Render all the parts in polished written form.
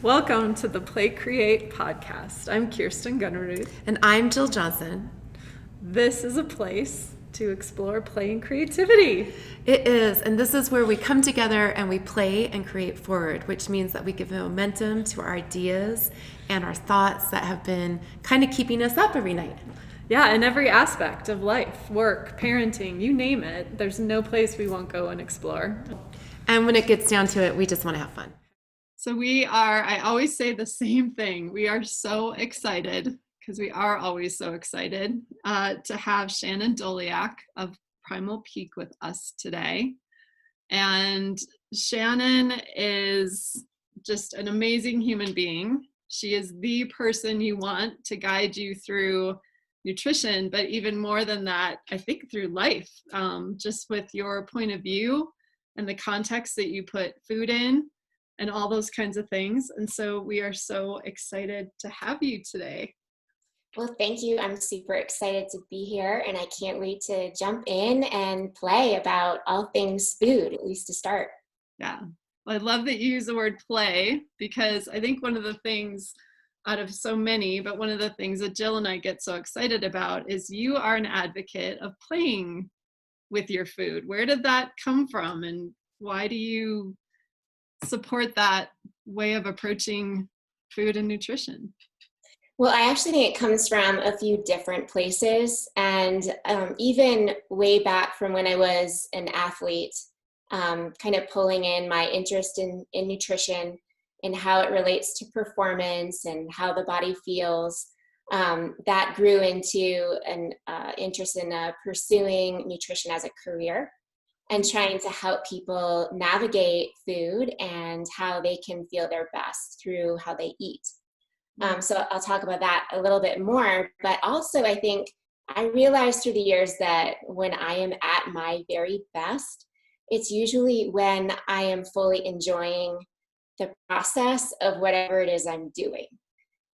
Welcome to the Play Create podcast. I'm Kirsten Gunnerud. And I'm Jill Johnson. This is a place to explore play and creativity. It is, and this is where we come together and we play and create forward, which means that we give momentum to our ideas and our thoughts that have been kind of keeping us up every night. Yeah, in every aspect of life, work, parenting, you name it, there's no place we won't go and explore. And when it gets down to it, we just want to have fun. So I always say the same thing. We are so excited, because we are always so excited, to have Shannon Doleac of Primal Peak with us today. And Shannon is just an amazing human being. She is the person you want to guide you through nutrition, but even more than that, I think through life, just with your point of view and the context that you put food in and all those kinds of things. And so we are so excited to have you today. Well, thank you. I'm super excited to be here, and I can't wait to jump in and play about all things food, at least to start. Yeah. Well, I love that you use the word play, because I think one of the things out of so many, but one of the things that Jill and I get so excited about is you are an advocate of playing with your food. Where did that come from, and why do you support that way of approaching food and nutrition? Well, I actually think it comes from a few different places, and even way back from when I was an athlete, kind of pulling in my interest in nutrition and how it relates to performance and how the body feels. That grew into an interest in pursuing nutrition as a career and trying to help people navigate food and how they can feel their best through how they eat. So I'll talk about that a little bit more, but also I think I realized through the years that when I am at my very best, it's usually when I am fully enjoying the process of whatever it is I'm doing.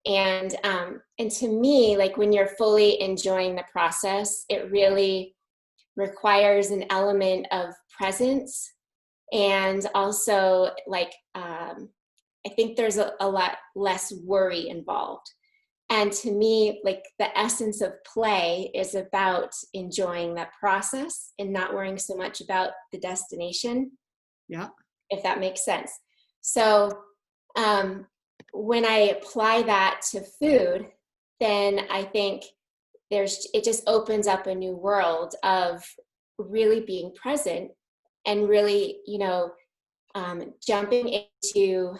And to me, like when you're fully enjoying the process, it really requires an element of presence, and also I think there's a lot less worry involved. And to me, like the essence of play is about enjoying that process and not worrying so much about the destination. Yeah. If that makes sense. So when I apply that to food, then I think it just opens up a new world of really being present and really, jumping into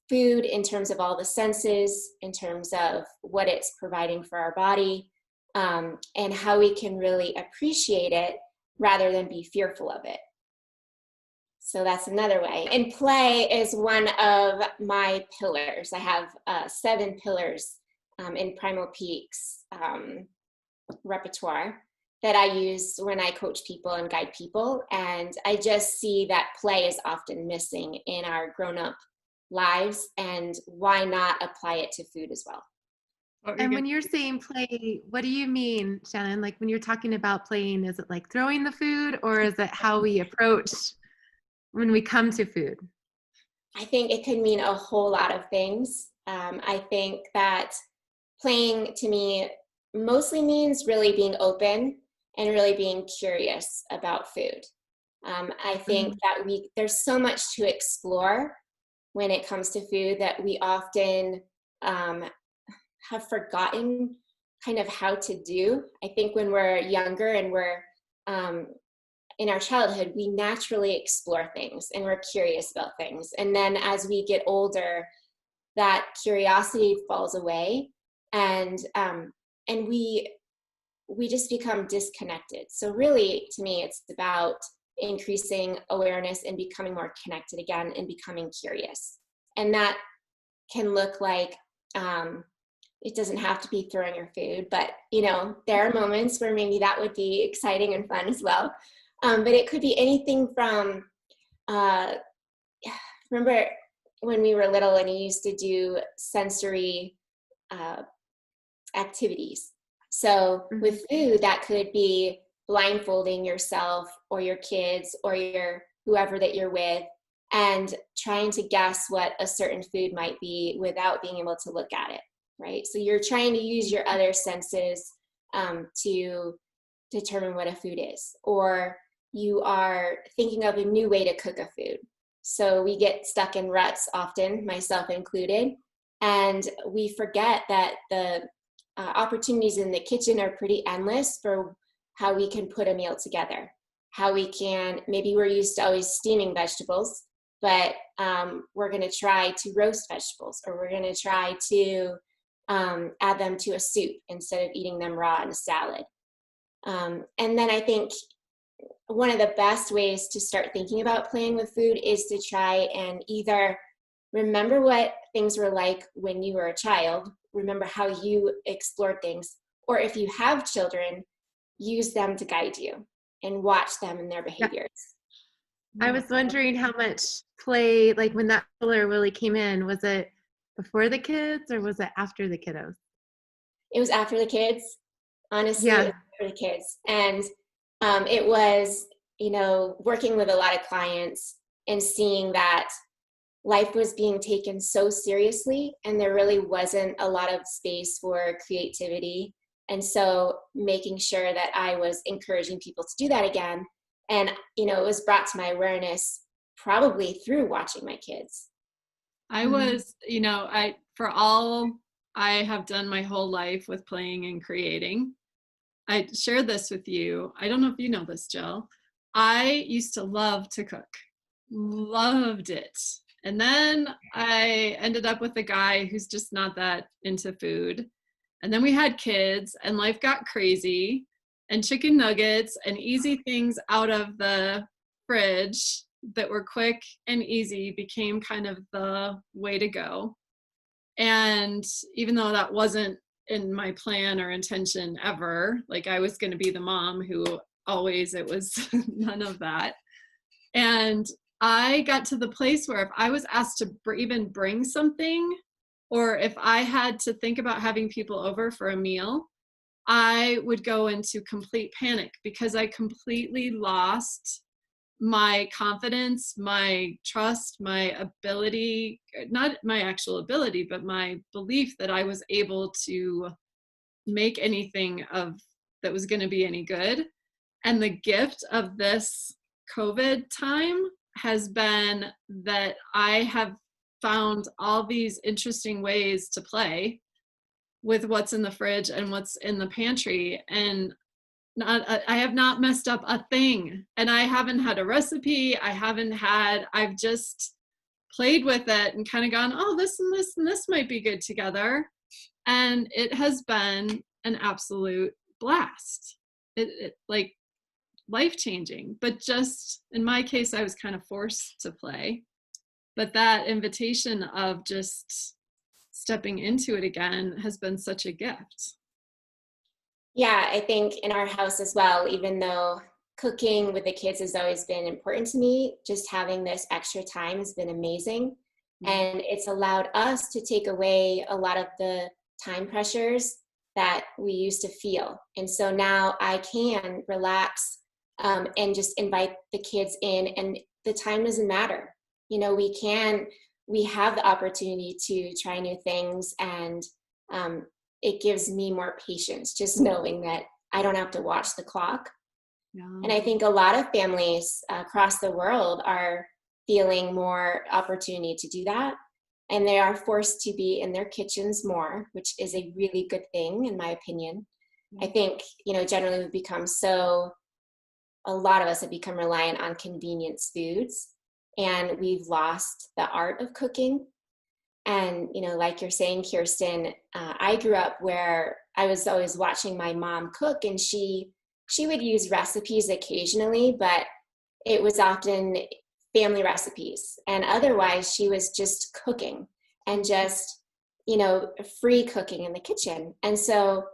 food in terms of all the senses, in terms of what it's providing for our body, and how we can really appreciate it rather than be fearful of it. So that's another way. And play is one of my pillars. I have 7 pillars in Primal Peak's repertoire that I use when I coach people and guide people. And I just see that play is often missing in our grown-up lives, and why not apply it to food as well? And when you're saying play, what do you mean, Shannon? Like when you're talking about playing, is it like throwing the food, or is it how we approach when we come to food? I think it could mean a whole lot of things. I think that playing to me mostly means really being open and really being curious about food. I think that there's so much to explore when it comes to food that we often have forgotten kind of how to do. I think when we're younger and we're in our childhood, we naturally explore things and we're curious about things. And then as we get older, that curiosity falls away, and we just become disconnected. So really, to me, it's about increasing awareness and becoming more connected again and becoming curious. And that can look like, it doesn't have to be throwing your food, but there are moments where maybe that would be exciting and fun as well. But it could be anything from, remember when we were little and you used to do sensory activities. So with food, that could be blindfolding yourself or your kids or whoever that you're with, and trying to guess what a certain food might be without being able to look at it, right? So you're trying to use your other senses to determine what a food is, or you are thinking of a new way to cook a food. So we get stuck in ruts often, myself included, and we forget that the opportunities in the kitchen are pretty endless for how we can put a meal together. How we can, maybe we're used to always steaming vegetables, but we're going to try to roast vegetables, or we're going to try to add them to a soup instead of eating them raw in a salad. And then I think one of the best ways to start thinking about playing with food is to try and either remember what things were like when you were a child, remember how you explored things, or if you have children, use them to guide you and watch them and their behaviors. I was wondering how much play, like when that color really came in, was it before the kids or was it after the kiddos? It was after the kids, honestly. Yeah. It was after the kids. And it was, working with a lot of clients and seeing that life was being taken so seriously and there really wasn't a lot of space for creativity. And so making sure that I was encouraging people to do that again. And, it was brought to my awareness probably through watching my kids. I was, for all I have done my whole life with playing and creating, I shared this with you. I don't know if you know this, Jill. I used to love to cook, loved it. And then I ended up with a guy who's just not that into food. And then we had kids and life got crazy, and chicken nuggets and easy things out of the fridge that were quick and easy became kind of the way to go. And even though that wasn't in my plan or intention ever, like I was going to be the mom who always, it was none of that. And I got to the place where if I was asked to even bring something, or if I had to think about having people over for a meal, I would go into complete panic because I completely lost my confidence, my trust, my ability, not my actual ability, but my belief that I was able to make anything that was going to be any good. And the gift of this COVID time has been that I have found all these interesting ways to play with what's in the fridge and what's in the pantry, and I have not messed up a thing. And I haven't had a recipe. I've just played with it and kind of gone, oh, this and this and this might be good together. And it has been an absolute blast. It like life-changing, but just in my case, I was kind of forced to play. But that invitation of just stepping into it again has been such a gift. Yeah, I think in our house as well, even though cooking with the kids has always been important to me, just having this extra time has been amazing. And it's allowed us to take away a lot of the time pressures that we used to feel. And so now I can relax and just invite the kids in, and the time doesn't matter. We have the opportunity to try new things, and it gives me more patience just knowing that I don't have to watch the clock. Yeah. And I think a lot of families across the world are feeling more opportunity to do that. And they are forced to be in their kitchens more, which is a really good thing, in my opinion. I think, generally a lot of us have become reliant on convenience foods, and we've lost the art of cooking. And, like you're saying, Kirsten, I grew up where I was always watching my mom cook, and she would use recipes occasionally, but it was often family recipes. And otherwise, she was just cooking and just, free cooking in the kitchen. And so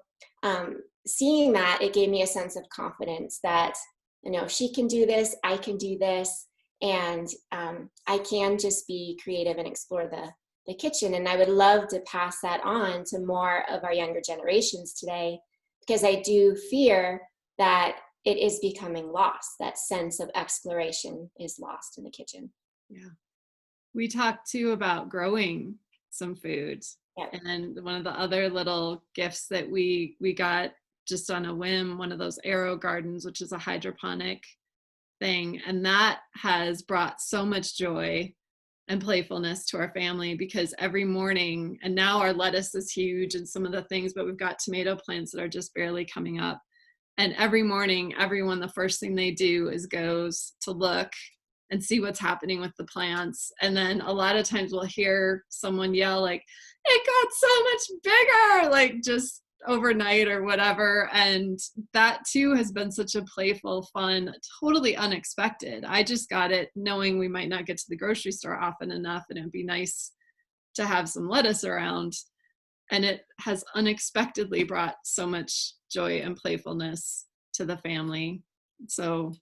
seeing that, it gave me a sense of confidence that, if she can do this, I can do this. And I can just be creative and explore the kitchen. And I would love to pass that on to more of our younger generations today, because I do fear that it is becoming lost. That sense of exploration is lost in the kitchen. Yeah. We talked too about growing some food. Yep. And one of the other little gifts that we got just on a whim, one of those arrow gardens, which is a hydroponic thing. And that has brought so much joy and playfulness to our family, because every morning, and now our lettuce is huge and some of the things, but we've got tomato plants that are just barely coming up. And every morning, everyone, the first thing they do is goes to look and see what's happening with the plants. And then a lot of times we'll hear someone yell like, it got so much bigger, like just overnight or whatever. And that too has been such a playful, fun, totally unexpected. I just got it knowing we might not get to the grocery store often enough, and it'd be nice to have some lettuce around. And it has unexpectedly brought so much joy and playfulness to the family. So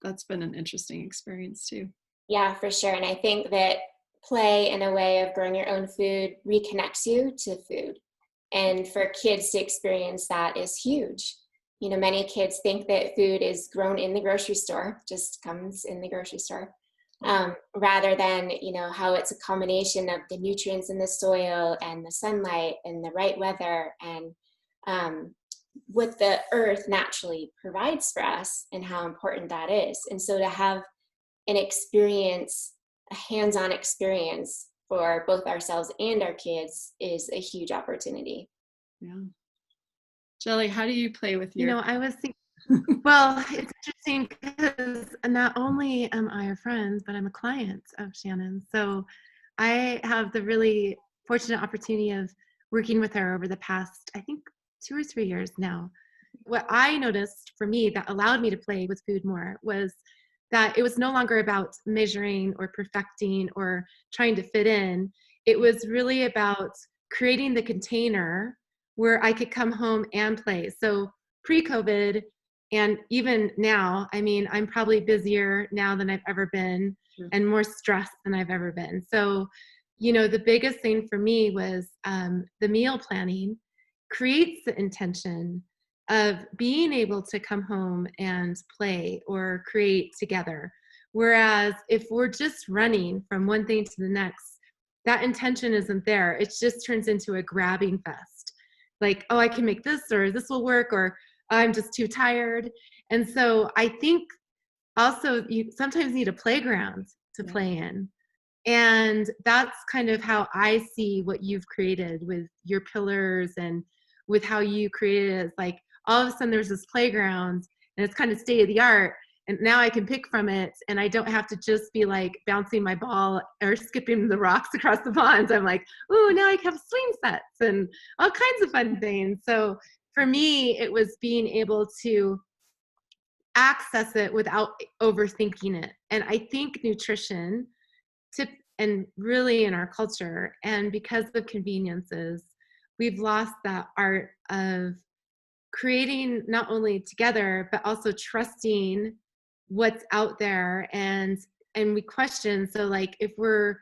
that's been an interesting experience too. Yeah, for sure. And I think that play and a way of growing your own food reconnects you to food. And for kids to experience that is huge. You know, many kids think that food is grown in the grocery store, just comes in the grocery store, rather than, you know, how it's a combination of the nutrients in the soil and the sunlight and the right weather and what the earth naturally provides for us and how important that is. And so to have an experience, a hands-on experience for both ourselves and our kids is a huge opportunity. Yeah. Shelley, how do you play with your? You know, I was thinking, well, it's interesting because not only am I a friend, but I'm a client of Shannon. So I have the really fortunate opportunity of working with her over the past, I think, 2 or 3 years now. What I noticed for me that allowed me to play with food more was that it was no longer about measuring or perfecting or trying to fit in. It was really about creating the container where I could come home and play. So pre-COVID and even now, I mean, I'm probably busier now than I've ever been and more stressed than I've ever been. So, you know, the biggest thing for me was the meal planning creates the intention of being able to come home and play or create together. Whereas if we're just running from one thing to the next, that intention isn't there. It just turns into a grabbing fest. Like, oh, I can make this, or this will work, or I'm just too tired. And so I think also you sometimes need a playground to play in. And that's kind of how I see what you've created with your pillars and with how you created it. It's like all of a sudden there's this playground and it's kind of state of the art. And now I can pick from it and I don't have to just be like bouncing my ball or skipping the rocks across the ponds. I'm like, oh, now I have swing sets and all kinds of fun things. So for me, it was being able to access it without overthinking it. And I think nutrition, and really in our culture, and because of conveniences, we've lost that art of creating not only together, but also trusting what's out there. And we question, so like if we're,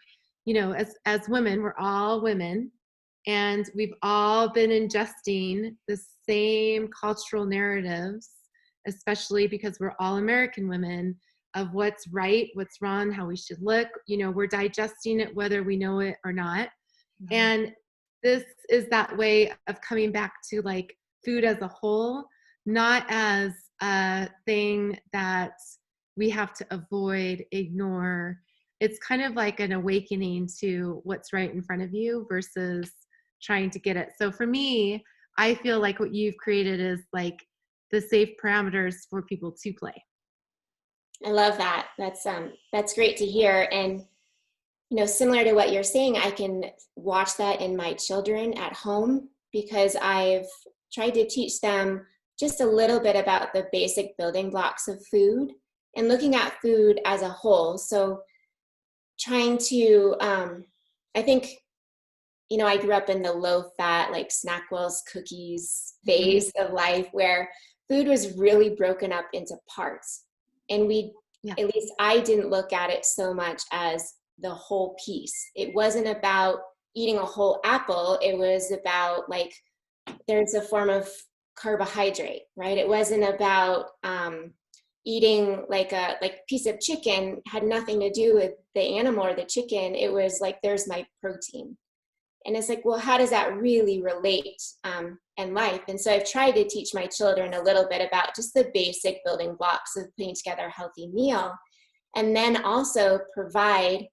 you know, as women, we're all women and we've all been ingesting the same cultural narratives, especially because we're all American women, of what's right, what's wrong, how we should look. You know, we're digesting it whether we know it or not. Mm-hmm. And this is that way of coming back to like food as a whole, not as a thing that we have to avoid, ignore. It's kind of like an awakening to what's right in front of you versus trying to get it. So for me, I feel like what you've created is like the safe parameters for people to play. I love that. That's great to hear. And, you know, similar to what you're saying, I can watch that in my children at home because I've tried to teach them just a little bit about the basic building blocks of food and looking at food as a whole. So trying to, I think, you know, I grew up in the low fat, like Snackwell's cookies phase of life where food was really broken up into parts. And at least I didn't look at it so much as the whole piece. It wasn't about eating a whole apple. It was about like, there's a form of carbohydrate, right? It wasn't about eating like a piece of chicken had nothing to do with the animal or the chicken. It was like, there's my protein. And it's like, well, how does that really relate in life? And so I've tried to teach my children a little bit about just the basic building blocks of putting together a healthy meal, and then also provide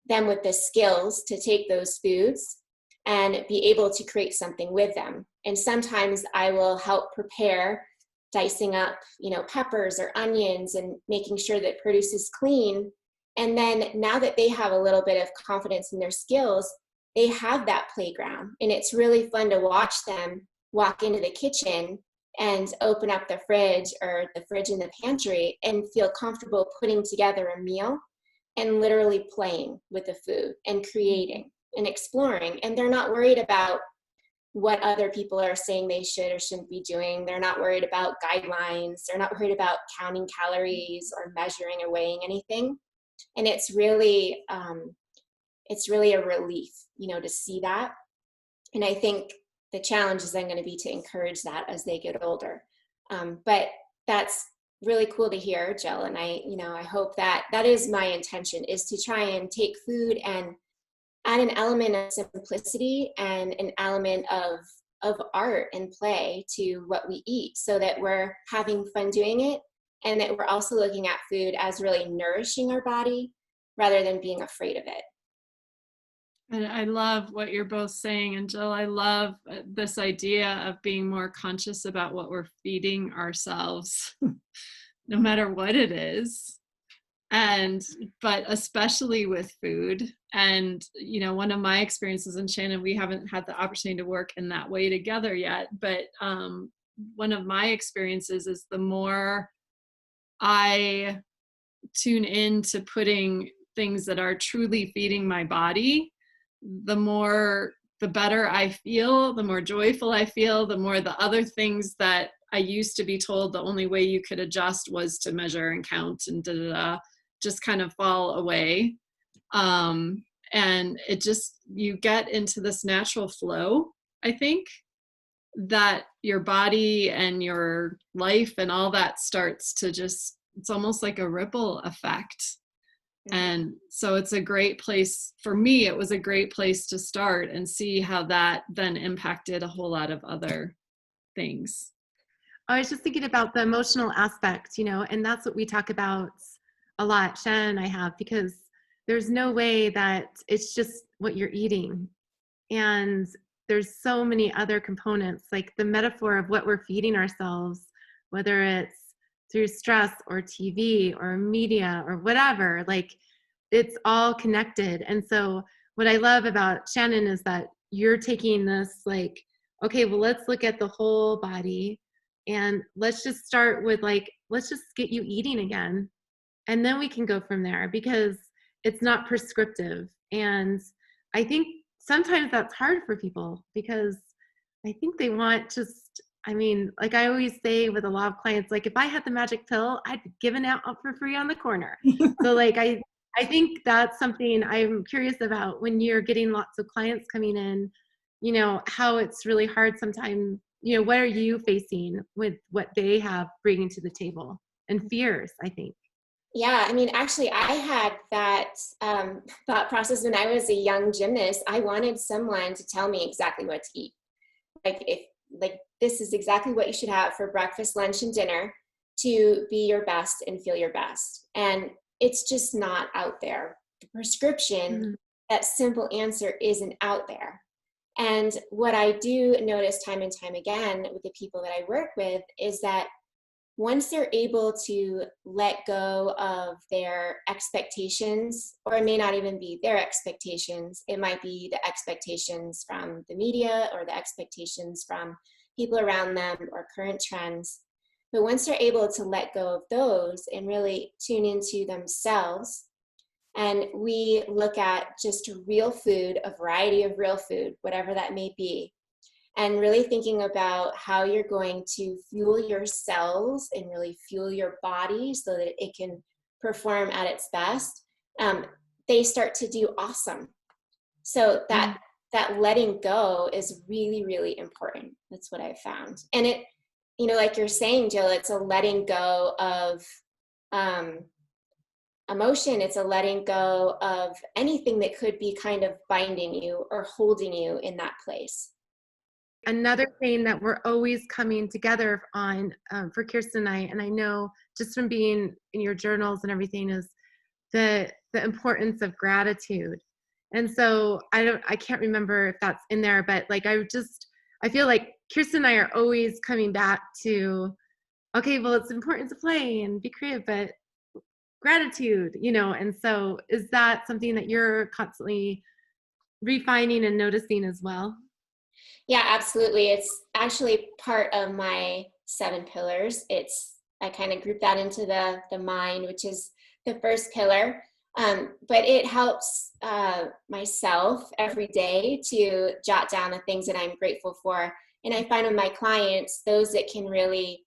them with the skills to take those foods and be able to create something with them. And sometimes I will help prepare, dicing up, peppers or onions and making sure that produce is clean. And then now that they have a little bit of confidence in their skills, they have that playground. And it's really fun to watch them walk into the kitchen and open up the fridge or the fridge in the pantry and feel comfortable putting together a meal and literally playing with the food and creating and exploring. And they're not worried about what other people are saying they should or shouldn't be doing. They're not worried about guidelines. They're not worried about counting calories or measuring or weighing anything. And it's really a relief, to see that. And I think the challenge is then going to be to encourage that as they get older. But that's really cool to hear, Jill. And I hope that is my intention, is to try and take food and add an element of simplicity and an element of art and play to what we eat, so that we're having fun doing it, and that we're also looking at food as really nourishing our body rather than being afraid of it. And I love what you're both saying. And Jill, I love this idea of being more conscious about what we're feeding ourselves, no matter what it is. But especially with food. And, one of my experiences, and Shannon, we haven't had the opportunity to work in that way together yet, but one of my experiences is the more I tune in to putting things that are truly feeding my body, the better I feel, the more joyful I feel, the more the other things that I used to be told the only way you could adjust was to measure and count and just kind of fall away. And it just, you get into this natural flow, I think, that your body and your life and all that starts to just, it's almost like a ripple effect. And so it's a great place, for me, it was a great place to start and see how that then impacted a whole lot of other things. I was just thinking about the emotional aspect, and that's what we talk about a lot, Shannon and I have, because there's no way that it's just what you're eating. And there's so many other components, like the metaphor of what we're feeding ourselves, whether it's through stress or TV or media or whatever, like it's all connected. And so what I love about Shannon is that you're taking this like, okay, well, let's look at the whole body and let's just start with let's just get you eating again. And then we can go from there, because it's not prescriptive. And I think sometimes that's hard for people, because I think they want like I always say with a lot of clients, like if I had the magic pill, I'd be given out for free on the corner. So I think that's something I'm curious about when you're getting lots of clients coming in, how it's really hard sometimes, what are you facing with what they have bringing to the table, and fears, I think. Yeah, actually, I had that thought process when I was a young gymnast. I wanted someone to tell me exactly what to eat. This is exactly what you should have for breakfast, lunch, and dinner to be your best and feel your best. And it's just not out there. The prescription, that simple answer isn't out there. And what I do notice time and time again with the people that I work with is that once they're able to let go of their expectations, or it may not even be their expectations, it might be the expectations from the media or the expectations from people around them or current trends. But once they're able to let go of those and really tune into themselves, and we look at just real food, a variety of real food, whatever that may be, and really thinking about how you're going to fuel your cells and really fuel your body so that it can perform at its best, they start to do awesome. So that letting go is really, really important. That's what I've found. And it, like you're saying, Jill, it's a letting go of emotion. It's a letting go of anything that could be kind of binding you or holding you in that place. Another thing that we're always coming together on for Kirsten and I know just from being in your journals and everything, is the importance of gratitude. And so I can't remember if that's in there, but like I feel like Kirsten and I are always coming back to, okay, well, it's important to play and be creative, but gratitude, and so is that something that you're constantly refining and noticing as well? Yeah, absolutely. It's actually part of my 7 pillars. I kind of group that into the mind, which is the first pillar. But it helps myself every day to jot down the things that I'm grateful for. And I find with my clients, those that can really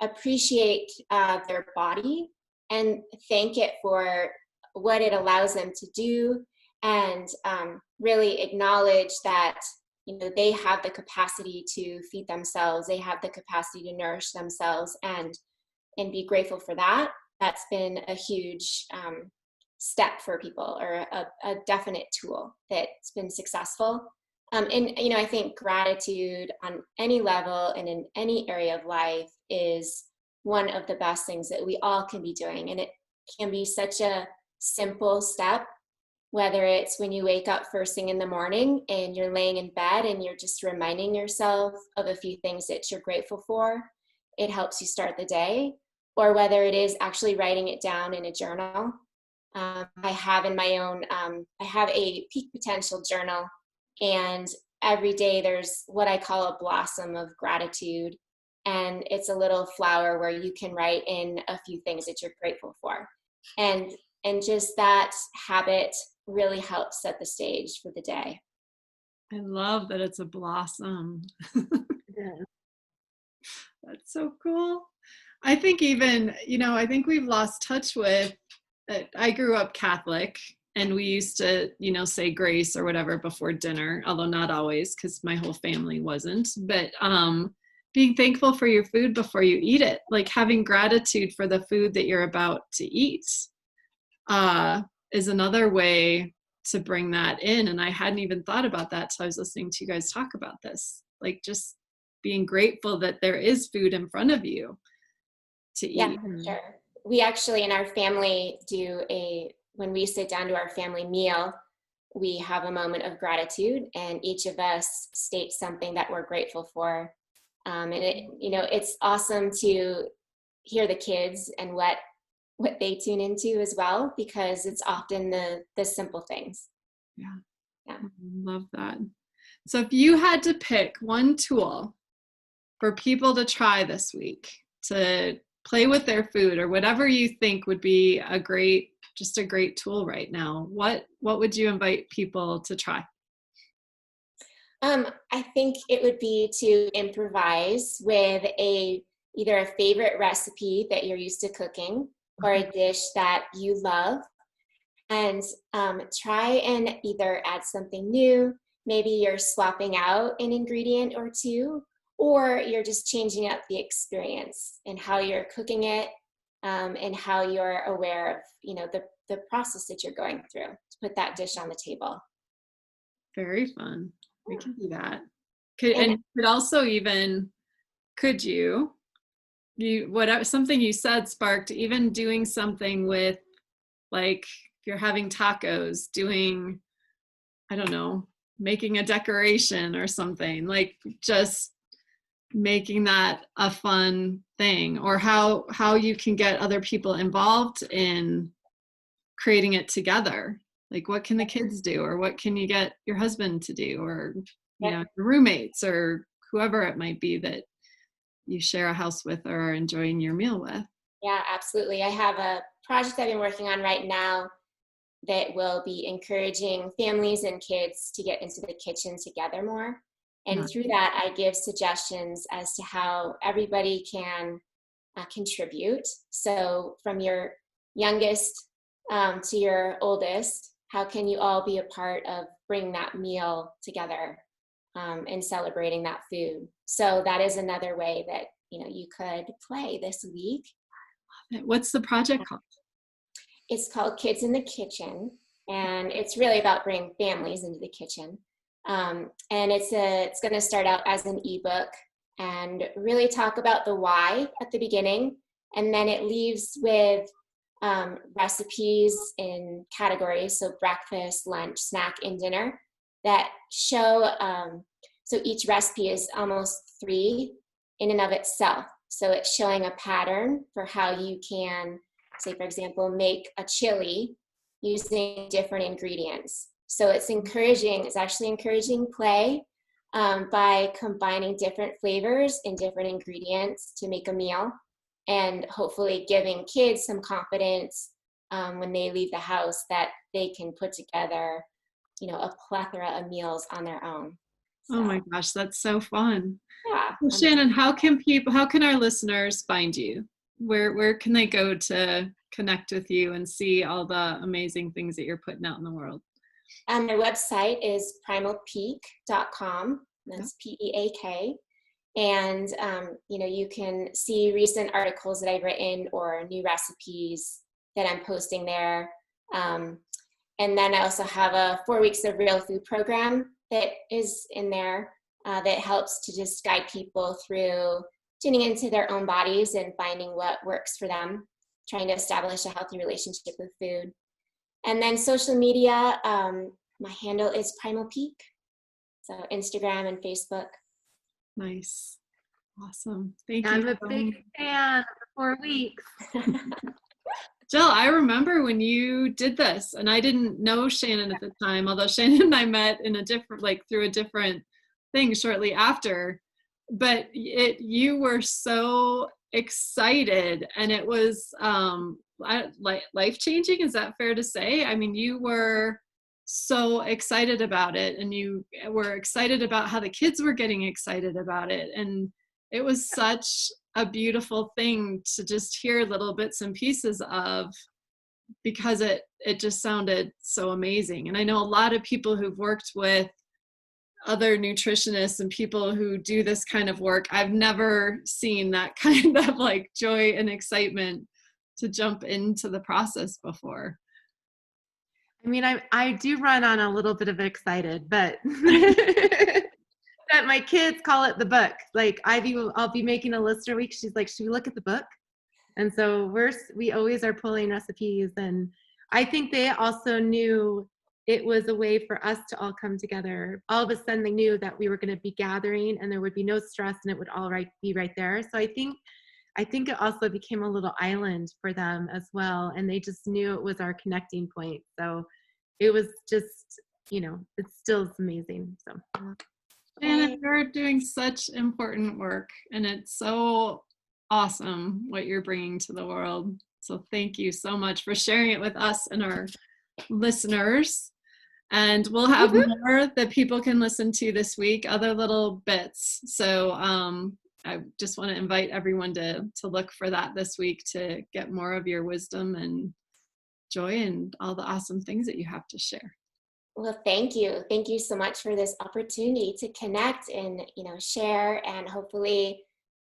appreciate their body and thank it for what it allows them to do, and really acknowledge that they have the capacity to feed themselves, they have the capacity to nourish themselves, and be grateful for that. That's been a huge step for people, or a definite tool that's been successful. And I think gratitude on any level and in any area of life is one of the best things that we all can be doing. And it can be such a simple step, whether it's when you wake up first thing in the morning and you're laying in bed and you're just reminding yourself of a few things that you're grateful for. It helps you start the day. Or whether it is actually writing it down in a journal. I have in my own, I have a peak potential journal, and every day there's what I call a blossom of gratitude. And it's a little flower where you can write in a few things that you're grateful for. And just that habit really helps set the stage for the day. I love that it's a blossom. Yeah. That's so cool. I think even, I think we've lost touch with, I grew up Catholic, and we used to, say grace or whatever before dinner, although not always, because my whole family wasn't. But being thankful for your food before you eat it, like having gratitude for the food that you're about to eat, is another way to bring that in. And I hadn't even thought about that till I was listening to you guys talk about this. Like just being grateful that there is food in front of you to eat. Yeah, sure. We actually in our family when we sit down to our family meal, we have a moment of gratitude, and each of us states something that we're grateful for. And it's awesome to hear the kids and what they tune into as well, because it's often the simple things. Yeah. Yeah. I love that. So if you had to pick one tool for people to try this week to play with their food, or whatever you think would be a great tool right now, what would you invite people to try? I think it would be to improvise with either a favorite recipe that you're used to cooking, or a dish that you love, and try and either add something new. Maybe you're swapping out an ingredient or two, or you're just changing up the experience and how you're cooking it, and how you're aware of the process that you're going through to put that dish on the table. Very fun. We can do that. Could also even, could you whatever, something you said sparked even doing something with, like if you're having tacos, doing, I don't know, making a decoration or something, like just making that a fun thing, or how you can get other people involved in creating it together. Like what can the kids do, or what can you get your husband to do, or your roommates, or whoever it might be that you share a house with or are enjoying your meal with. Yeah, absolutely. I have a project I've been working on right now that will be encouraging families and kids to get into the kitchen together more. And through that, I give suggestions as to how everybody can contribute. So from your youngest to your oldest, how can you all be a part of bringing that meal together and celebrating that food? So that is another way that you could play this week. What's the project called? It's called Kids in the Kitchen, and it's really about bringing families into the kitchen. And it's going to start out as an ebook and really talk about the why at the beginning, and then it leaves with recipes in categories, so breakfast, lunch, snack, and dinner, that show, so each recipe is almost 3 in and of itself. So it's showing a pattern for how you can, say, for example, make a chili using different ingredients. So it's actually encouraging play by combining different flavors and different ingredients to make a meal, and hopefully giving kids some confidence when they leave the house that they can put together, a plethora of meals on their own. So, Oh my gosh, that's so fun. yeah. Well, Shannon, how can our listeners find you? Where can they go to connect with you and see all the amazing things that you're putting out in the world? My website is primalpeak.com. That's PEAK. And, you can see recent articles that I've written or new recipes that I'm posting there. And then I also have a 4 weeks of real food program that is in there that helps to just guide people through tuning into their own bodies and finding what works for them, trying to establish a healthy relationship with food. And then social media, my handle is Primal Peak. So Instagram and Facebook. Nice. Awesome. Thank you. I'm a big fan of the 4 weeks. Jill, I remember when you did this, and I didn't know Shannon at the time, although Shannon and I met in through a different thing shortly after, but you were so excited, and it was life-changing. Is that fair to say? I mean, you were so excited about it, and you were excited about how the kids were getting excited about it, and it was such a beautiful thing to just hear little bits and pieces of, because it just sounded so amazing. And I know a lot of people who've worked with other nutritionists and people who do this kind of work. I've never seen that kind of joy and excitement to jump into the process before. I mean, I do run on a little bit of excited, but that my kids call it the book. I'll be making a list every week. She's like, should we look at the book? And so we always are pulling recipes. And I think they also knew it was a way for us to all come together. All of a sudden they knew that we were going to be gathering and there would be no stress and it would all be right there. So I think it also became a little island for them as well. And they just knew it was our connecting point. So it was just, it's still amazing. So. Shannon, you're doing such important work, and it's so awesome what you're bringing to the world. So thank you so much for sharing it with us and our listeners. And we'll have more that people can listen to this week, other little bits. So I just want to invite everyone to look for that this week, to get more of your wisdom and joy and all the awesome things that you have to share. Well, thank you. Thank you so much for this opportunity to connect and, share and hopefully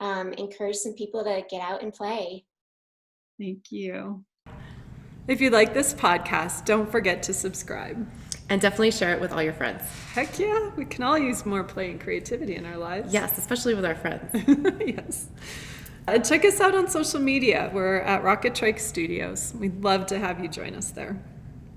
encourage some people to get out and play. Thank you. If you like this podcast, don't forget to subscribe. And definitely share it with all your friends. Heck yeah, we can all use more play and creativity in our lives. Yes, especially with our friends. Yes. Check us out on social media. We're at Rocket Trike Studios. We'd love to have you join us there.